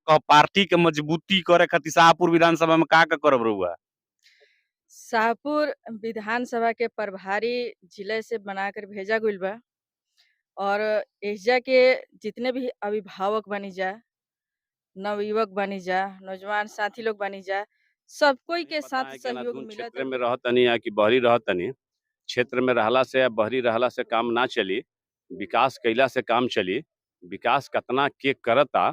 Party के मजबूती करे खातिर शाहपुर विधानसभा में का करब रहुआ? शाहपुर विधानसभा के प्रभारी जिले से बनाकर भेजा गइल बा और एहिजा के जितने भी अभिभावक बनी जा, नवयुवक बनी जा, नौजवान साथी लोग बनी जा, सब कोई नहीं के पता साथ है कि सहयोग अनाधुन मिलत क्षेत्र में रहतनी या कि बहरी रहतनी, क्षेत्र में रहला से या बहरी रहला से काम ना चली, विकास कइला से काम चली। विकास कतना के करता,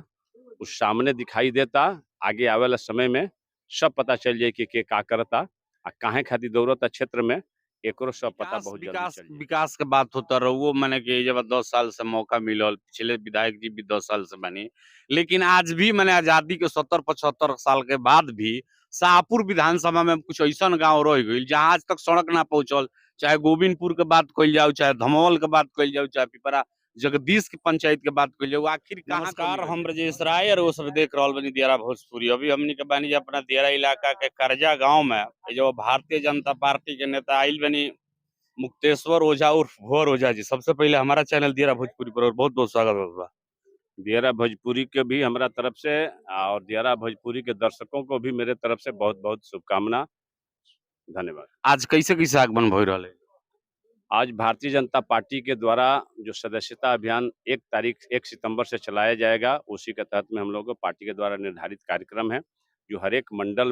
उ सामने दिखाई देता, आगे आवे वाला समय में सब पता चल जाई कि के का करता आ काहे खातिर दौड़ता क्षेत्र में, एकरो सब पता विकास बहुत जल्दी विकास चल जाई। विकास के बात होता रहुओ माने कि जब 10 साल से मौका मिलल, पिछले विधायक जी भी 10 साल से बनी। लेकिन आज भी माने आज़ादी के 70-75 साल के बाद भी शाहपुर विधानसभा में कुछ ऐसन गाँव रह गइल जहाँ आज तक सड़क ना पहुँचल। चाहे गोविंदपुर के बात कइल जाओ, चाहे धमौल के बात कइल जाओ, चाहे पिपरा जगदीश के पंचायत के बात कइल जाओ, आखिर कहाँ नमस्कार, हम ब्रजेश राय और वो सब देख रहल बानी दियारा भोजपुरी। अभी हमनी के बानी अपना दियारा इलाका के करजा गाँव में, जो भारतीय जनता पार्टी के नेता आइल बनी मुक्तेश्वर ओझा उर्फ भोर ओझा जी। सबसे पहले हमारा चैनल दियारा भोजपुरी पर और बहुत बहुत स्वागत है बा। दियारा भोजपुरी के भी हमारा तरफ से और दियारा भोजपुरी के दर्शकों को भी मेरे तरफ से बहुत बहुत शुभकामना, धन्यवाद। आज कैसे कैसे आगमन भई रहल है? आज भारतीय जनता पार्टी के द्वारा जो सदस्यता अभियान 1 सितंबर से चलाया जाएगा, उसी के तहत में हम लोगों को पार्टी के द्वारा निर्धारित कार्यक्रम है, जो हर एक मंडल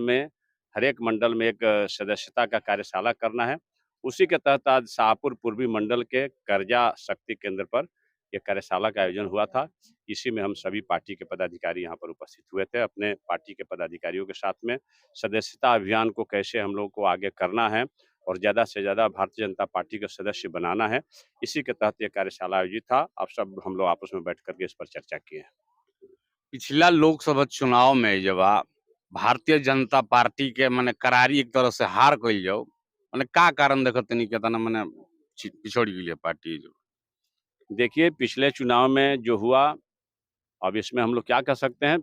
में एक सदस्यता का कार्यशाला करना है। उसी के तहत आज शाहपुर पूर्वी मंडल के करजा शक्ति केंद्र पर एक कार्यशाला का आयोजन हुआ था। इसी में हम सभी पार्टी के पदाधिकारी यहाँ पर उपस्थित हुए थे। अपने पार्टी के पदाधिकारियों के साथ में सदस्यता अभियान को कैसे हम लोगों को आगे करना है और ज़्यादा से ज़्यादा भारतीय जनता पार्टी के सदस्य बनाना है, इसी के तहत ये कार्यशाला आयोजित था। अब सब हम लोग आपस में बैठ करके इस पर चर्चा किए हैं। पिछला लोकसभा चुनाव में जब भारतीय जनता पार्टी के माने करारी एक तरह से हार गइल जाओ, माने का कारण देखतनी केतना माने पिछड़ गइल है पार्टी जो? देखिए, पिछले चुनाव में जो हुआ, अब इसमें हम लोग क्या कह सकते हैं,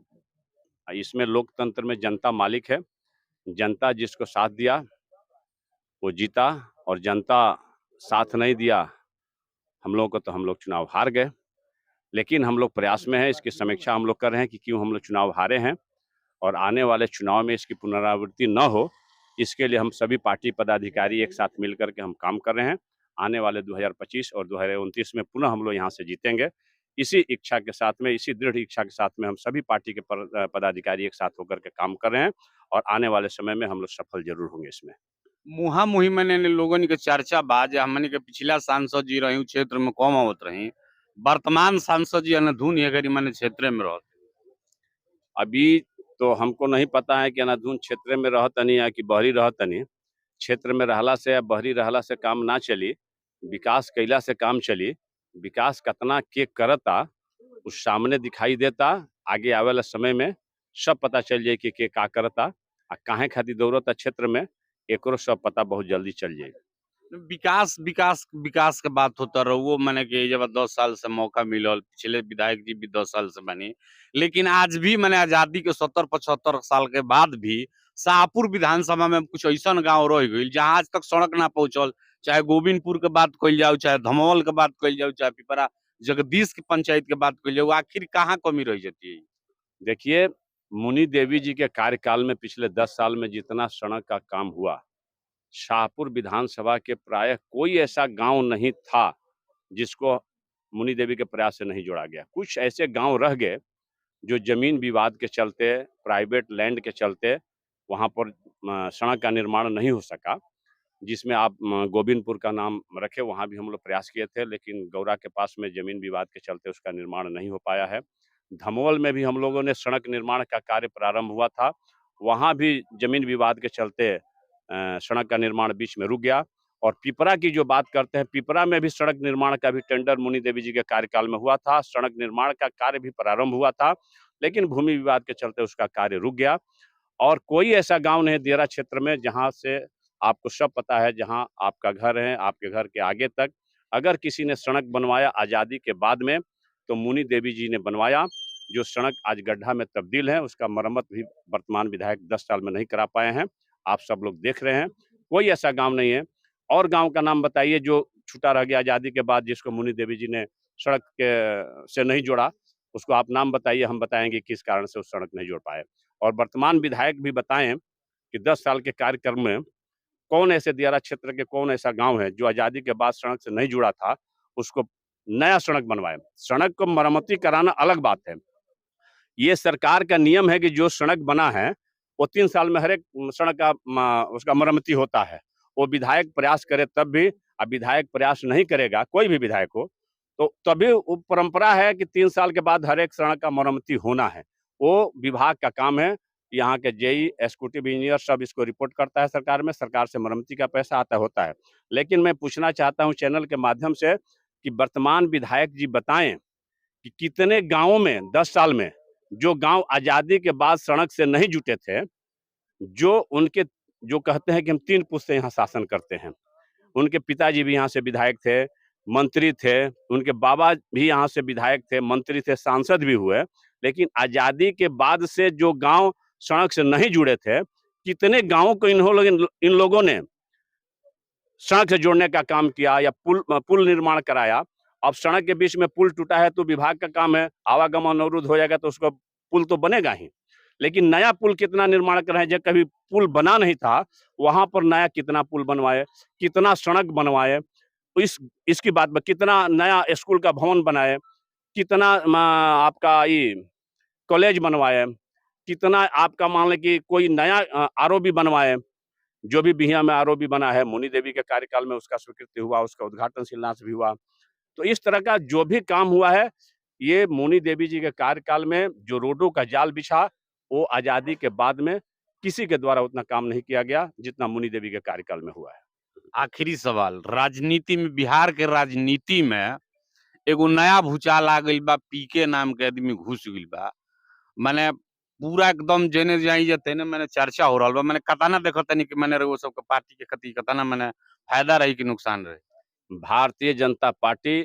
इसमें लोकतंत्र में जनता मालिक है। जनता जिसको साथ दिया, वो जीता और जनता साथ नहीं दिया, हम लोग चुनाव हार गए। लेकिन हम लोग प्रयास में हैं, इसकी समीक्षा हम लोग कर रहे हैं कि क्यों हम लोग चुनाव हारे हैं और आने वाले चुनाव में इसकी पुनरावृत्ति न हो, इसके लिए हम सभी पार्टी पदाधिकारी एक साथ मिल कर के हम काम कर रहे हैं। आने वाले 2025 और 2029 में पुनः हम लोग यहाँ से जीतेंगे। इसी इच्छा के साथ में, इसी दृढ़ इच्छा के साथ में हम सभी पार्टी के पदाधिकारी एक साथ होकर के काम कर रहे हैं और आने वाले समय में हम लोग सफल जरूर होंगे इसमें। मुहा-मुही में लोगन के चर्चा बा जे हमनी के पिछला सांसद जी रही क्षेत्र में कम आवत रही, वर्तमान सांसद जी अनधुन ये घड़ी माने क्षेत्र में रहत। अभी तो हमको नहीं पता है कि अनाधुन क्षेत्र में रहतनी या कि बहरी रहतनी। क्षेत्र में रहला से या बहरी रहला से काम ना चली, विकास कइला से काम चली। विकास कतना के करता, उ सामने दिखाई देता, आगे आवे वाला समय में सब पता चल जाई कि के का करता आ काहे खातिर दौड़ता क्षेत्र में, एकरो सब पता बहुत जल्दी चल जाई। विकास विकास विकास के बात होता रहुओ माने कि जब 10 साल से मौका मिलल, पिछले विधायक जी भी 10 साल से बनी। लेकिन आज भी माने आज़ादी के 70-75 साल के बाद भी शाहपुर विधानसभा में कुछ ऐसन गाँव रह गइल जहाँ आज तक सड़क ना पहुँचल। चाहे गोविंदपुर के बात कइल जाओ, चाहे धमौल के बात कइल जाओ, चाहे पिपरा जगदीश के पंचायत के बात कइल जाओ, आखिर कहाँ कमी रह जाती है? देखिए, मुनि देवी जी के कार्यकाल में पिछले 10 साल में जितना सड़क का काम हुआ, शाहपुर विधानसभा के प्रायः कोई ऐसा गांव नहीं था जिसको मुनि देवी के प्रयास से नहीं जोड़ा गया। कुछ ऐसे गांव रह गए जो जमीन विवाद के चलते, प्राइवेट लैंड के चलते वहां पर सड़क का निर्माण नहीं हो सका। जिसमें आप गोविंदपुर का नाम रखे, वहां भी हम लोग प्रयास किए थे, लेकिन गौरा के पास में जमीन विवाद के चलते उसका निर्माण नहीं हो पाया है। धमोल में भी हम लोगों ने सड़क निर्माण का कार्य प्रारंभ हुआ था, वहां भी जमीन विवाद के चलते सड़क का निर्माण बीच में रुक गया। और पिपरा की जो बात करते हैं, पिपरा में भी सड़क निर्माण का भी टेंडर मुनि देवी जी के कार्यकाल में हुआ था, सड़क निर्माण का कार्य भी प्रारंभ हुआ था, लेकिन भूमि विवाद के चलते उसका कार्य रुक गया। और कोई ऐसा गांव नहीं दियारा क्षेत्र में जहां से आपको सब पता है, जहां आपका घर है, आपके घर के आगे तक अगर किसी ने सड़क बनवाया आज़ादी के बाद में, तो मुनि देवी जी ने बनवाया। जो सड़क आज गड्ढा में तब्दील है, उसका मरम्मत भी वर्तमान विधायक 10 साल में नहीं करा पाए हैं। आप सब लोग देख रहे हैं, कोई ऐसा गांव नहीं है। और गांव का नाम बताइए जो छूटा रह गया आज़ादी के बाद, जिसको मुनि देवी जी ने सड़क के से नहीं जोड़ा, उसको आप नाम बताइए, हम बताएंगे किस कारण से उस सड़क नहीं जोड़ पाए। और वर्तमान विधायक भी बताएं कि 10 साल के कार्यक्रम में कौन ऐसे दियारा क्षेत्र के कौन ऐसा गांव है जो आजादी के बाद सड़क से नहीं जुड़ा था, उसको नया सड़क बनवाए। सड़क को मरम्मती कराना अलग बात है। ये सरकार का नियम है कि जो सड़क बना है वो 3 साल में हर एक सड़क का उसका मरम्मती होता है। वो विधायक प्रयास करे तब भी, अब विधायक प्रयास नहीं करेगा, कोई भी विधायक हो, तो तभी वो परंपरा है कि 3 साल के बाद हर एक सड़क का मरम्मती होना है। वो विभाग का काम है। यहाँ के जेई, एग्जीक्यूटिव इंजीनियर सब इसको रिपोर्ट करता है सरकार में, सरकार से मरम्मती का पैसा आता होता है। लेकिन मैं पूछना चाहता हूँ चैनल के माध्यम से कि वर्तमान विधायक जी बताएं कि कितने गाँवों में 10 साल में, जो गाँव आज़ादी के बाद सड़क से नहीं जुटे थे, जो उनके जो कहते हैं कि हम 3 पुश्त से यहाँ शासन करते हैं। उनके पिताजी भी यहाँ से विधायक थे, मंत्री थे, उनके बाबा भी यहाँ से विधायक थे, मंत्री थे, सांसद भी हुए। लेकिन आज़ादी के बाद से जो गाँव सड़क से नहीं जुड़े थे, कितने गाँवों को इन लोगों ने सड़क से जोड़ने का काम किया या पुल निर्माण कराया। अब सड़क के बीच में पुल टूटा है तो विभाग का काम है, आवागमन अवरुद्ध हो जाएगा तो उसको पुल तो बनेगा ही। लेकिन नया पुल कितना निर्माण कराए, जब कभी पुल बना नहीं था, वहां पर नया कितना पुल बनवाए, कितना सड़क बनवाए, इसकी बात में कितना नया स्कूल का भवन बनाए, कितना आपका ये कॉलेज बनवाए, कितना आपका मान लें कि कोई नया आरओबी बनवाए। जो भी बिहियां में आरओबी बना है, मुनि देवी के कार्यकाल में उसका स्वीकृति हुआ, उसका उद्घाटन शिलान्यास भी हुआ। तो इस तरह का जो भी काम हुआ है, ये मुनि देवी जी के कार्यकाल में जो रोडों का जाल बिछा, वो आजादी के बाद में किसी के द्वारा उतना काम नहीं किया गया जितना मुनि देवी के कार्यकाल में हुआ है। आखिरी सवाल, राजनीति में, बिहार के राजनीति में एगो नया भूचाल आ गइल बा, पीके नाम के आदमी घुस गइल बा। माने पूरा एकदम जेने जाई जे तेने माने चर्चा हो रहल बा। माने कतना देखतानी कि माने रउआ सब के पार्टी के खती कतना माने फायदा रही कि नुकसान रही? भारतीय जनता पार्टी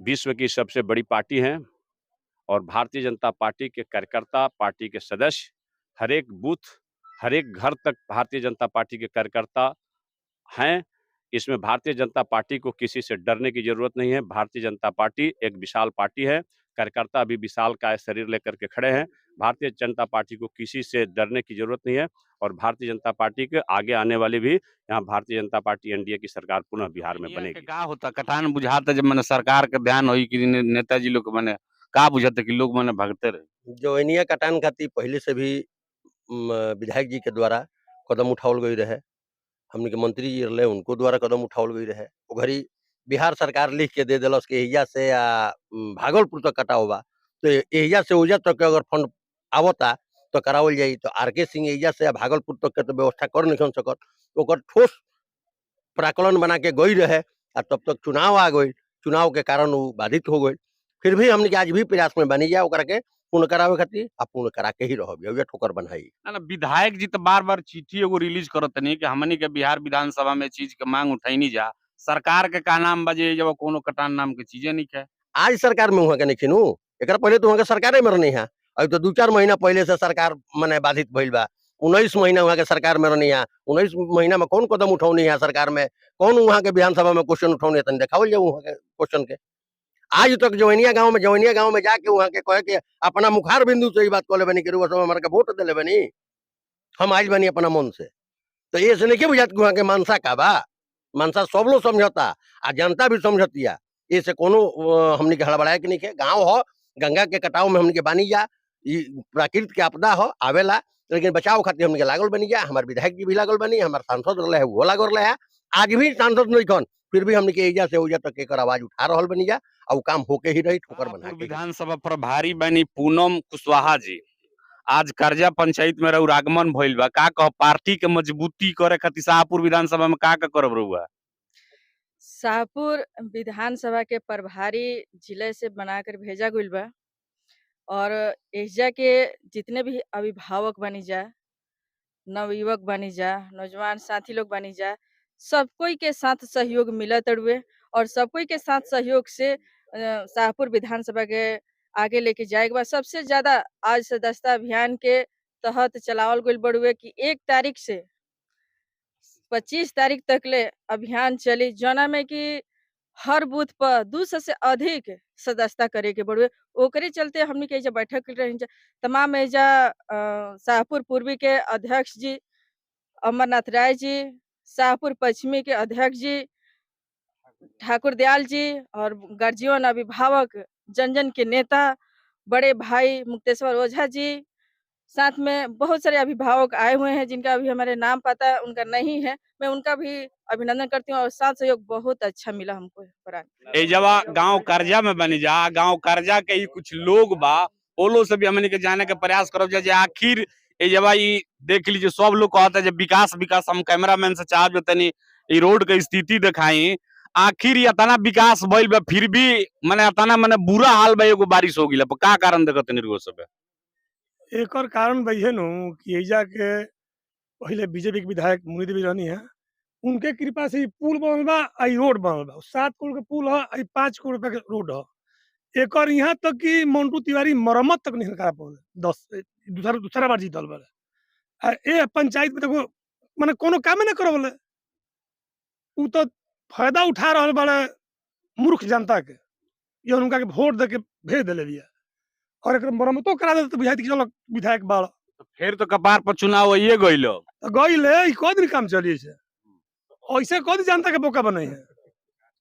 विश्व की सबसे बड़ी पार्टी है और भारतीय जनता पार्टी के कार्यकर्ता, पार्टी के सदस्य, हर एक बूथ, हर एक घर तक भारतीय जनता पार्टी के कार्यकर्ता हैं। इसमें भारतीय जनता पार्टी को किसी से डरने की जरूरत नहीं है। भारतीय जनता पार्टी एक विशाल पार्टी है, कार्यकर्ता भी विशालकाय शरीर लेकर के खड़े हैं। भारतीय जनता पार्टी को किसी से डरने की जरूरत नहीं है और भारतीय जनता पार्टी के आगे आने वाली भी, यहाँ भारतीय जनता पार्टी एनडीए की सरकार पुनः बिहार में एनिया के बनेगी। का होता कटान बुझाता जब माने सरकार के ध्यान होई कि नेताजी लोग के माने का बुझाता कि लोग माने भगते रहे? जवनिया कटान खातिर पहले से भी विधायक जी के द्वारा कदम उठावल गई रहे। हमनी के मंत्री जी रहे उनको द्वारा कदम उठावल गई रहे। ओ घड़ी बिहार सरकार लिख के दे दिलस कि एहिजा से भागलपुर तक कटाव बा, तो एहिजा से ओहिजा तक के अगर फंड आवता तो करावल जाई। तो आर.के. सिंह एहिजा से भागलपुर तक के तो व्यवस्था कर नहीं सकत। तो ओकर ठोस प्राकलन बना के गई रहे और तब तक चुनाव आ गई। चुनाव के कारण वो बाधित हो गई। फिर भी हमने के आज भी प्रयास में बनी जा ओकरा के पूर्ण करावे खातिर आ पूर्ण करा के ही रहब। एहिजा ठोकर बनाई। ना ना, विधायक जी तो बार-बार चिट्ठी एगो रिलीज करतनी कि हमनी के बिहार विधानसभा में चीज के मांग उठैनी जा। सरकार के का नाम बजे जब कोनो कटान नाम के चीजे नहीं है। आज सरकार में वहाँ के नहीं नु, एकरा पहले तो वहाँ के सरकारे में रहनी है। अभी तो 2-4 महीना पहले से सरकार मने बाधित भइल बा। 19 महीना वहाँ के सरकार में रहनी है। 19 महीना में कौन कदम उठौनी है सरकार में, कौन वहाँ के विधानसभा में क्वेश्चन उठौनी है, तनी देखावल जाऊ वहाँ के क्वेश्चन के। आज तक जवनिया गाँव में जाके वहाँ के कहे के अपना मुखार बिंदु से ही बात कहले बनी कि रउआ सब हमरा के वोट देले बनी, हम आइल बनी अपना मन से। तो ये से नहीं बुझात कि वहाँ के मानसा का बा। मानसा सब लोग समझता आ जनता भी समझतिया। ऐसे कोनो हमनी के हड़बड़ाए के नहीं के। गाँव हो, गंगा के कटाव में हमनी के बानी जा, ई प्राकृतिक के आपदा हो आवेला, लेकिन बचाव खातिर हमनी के लागल बनी जा। हमार विधायक जी भी लागल बनी, हमार सांसद रहे वो लागल रहे। आज भी सांसद नहीं खन, फिर भी हमनी के एजा से ओजा तक एकर आवाज उठा रहल बनी जा और वो काम होके ही रही, ठोकर बना शाहपुर के ही। विधानसभा प्रभारी बनी पूनम कुशवाहा जी। आज करजा पंचायत में रउर आगमन भइल बा। का कह पार्टी के मजबूती करे खातिर शाहपुर विधानसभा में का करब रउआ? शाहपुर विधानसभा के प्रभारी जिले से बनाकर भेजा गइल बा और एहिजा के जितने भी अभिभावक बनी जा, नवयुवक बनी जा, नौजवान साथी लोग बनी जा, सब कोई के साथ सहयोग मिलत हउवे और सब कोई के साथ सहयोग से शाहपुर विधानसभा के आगे लेके जाए के बा। सबसे ज़्यादा आज सदस्यता अभियान के तहत चलावल गइल बड़ुए कि 1 तारीख से 25 तारीख तक ले अभियान चली, जौना में कि हर बूथ पर 200 से अधिक सदस्यता करे के बड़ुए। ओकरे चलते हमनी के एइजा बैठक कइले रही जा। तमाम एइजा शाहपुर पूर्वी के अध्यक्ष जी अमरनाथ राय जी, शाहपुर पश्चिमी के अध्यक्ष जी ठाकुर दयाल जी और गार्जियन अभिभावक जन के नेता बड़े भाई मुक्तेश्वर ओझा जी, साथ में बहुत सारे अभिभावक आए हुए हैं जिनका अभी हमारे नाम पता उनका नहीं है। मैं उनका भी अभिनंदन करती हूँ और साथ सहयोग बहुत अच्छा मिला हमको ए जवा गांव कर्जा में बनी जा, गांव कर्जा के ही कुछ लोग बा, ओलो से भी हमने के जाने के प्रयास करब जे आखिर ए जवा ई देख लीजिए सब लोग कहता है विकास विकास, हम कैमरामैन से चाहब जो तनी ई रोड के स्थिति दिखाई। आखिर ये इतना विकास भइल बा फिर भी माने इतना माने बुरा हाल बा, एगो बारिश हो गिला का कारण देखत नहीं रोज सब। एकर कारण बइहे नु कि एइजा के पहिले बीजेपी के विधायक मुनि देवी रहनी है, उनके कृपा से ई पुल बनल बा, आ ई रोड बनल बा। 7 करोड़ के पुल ह, आ ई 5 करोड़ रुपया के रोड ह। एकर यहाँ तक कि मंटू तिवारी मरम्मत तक नहीं करा पौले। दूसरा बार जीतल बाड़े। आ ए पंचायत में देखो माने कोनो कामे ना करवले। उ तो फायदा उठा रहल बाड़े मूर्ख जनता के, जौन उनका के वोट दे के भेज देले बिया। और एकर मरम्मतो करा देते तो बुझाइत कि चलो विधायक बाड़। फिर तो कपार पर चुनाव होइए गइलो। तो गइले ई क दिन काम चली छै। ऐसे क दिन जनता के बोका बनई है।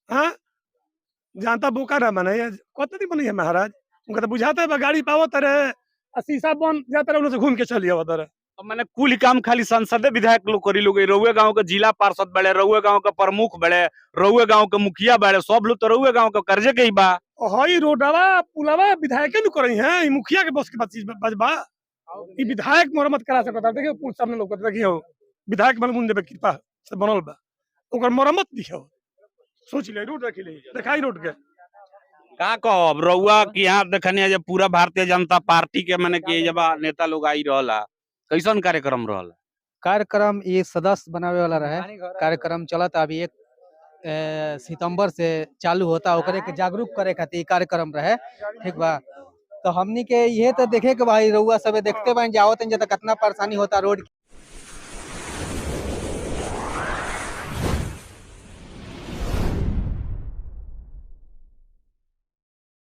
हाँ? जनता बोका ना बनई है। कत दिन बनई है महाराज? उनका तो बुझाता है बा गाड़ी पावत रहे, आ शीशा बन जाता रहे, उन्हें से घूम के चली आवत रहे। तो मैंने कुल काम खाली संसदीय विधायक लोग करी लोग, रउए गांव के जिला पार्षद बड़े, रउए गांव के प्रमुख बड़े, रउए गांव के मुखिया बड़े, सब लोग तो रउए गांव के कर्जे के ही बा। हई रोडवा पुलवा विधायके न करई है, ई मुखिया के बस के बात चीज बजबा। ई विधायक मरम्मत करा सकता। देखियो पुल सामने लोग देखियो विधायक मन मुन देबे कृपा से बनल बा, ओकर मरम्मत दिखियो। सोच ले रोड देख ले, देखाई रोड के का कहब रउआ कि यहाँ देखनी है जब पूरा भारतीय जनता पार्टी के माने कि जब नेता लोग आई रहला, कैसन कार्यक्रम रहला? कार्यक्रम ये सदस्य बनावे वाला रहे। कार्यक्रम चलत अभी 1 सितंबर से चालू होता, ओकरे के जागरूक करे खातिर कार्यक्रम रहे। ठीक बा, तो हमनी के ये तो देखे के भाई रउआ सब देखते बाइन जावत कितना परेशानी होता रोड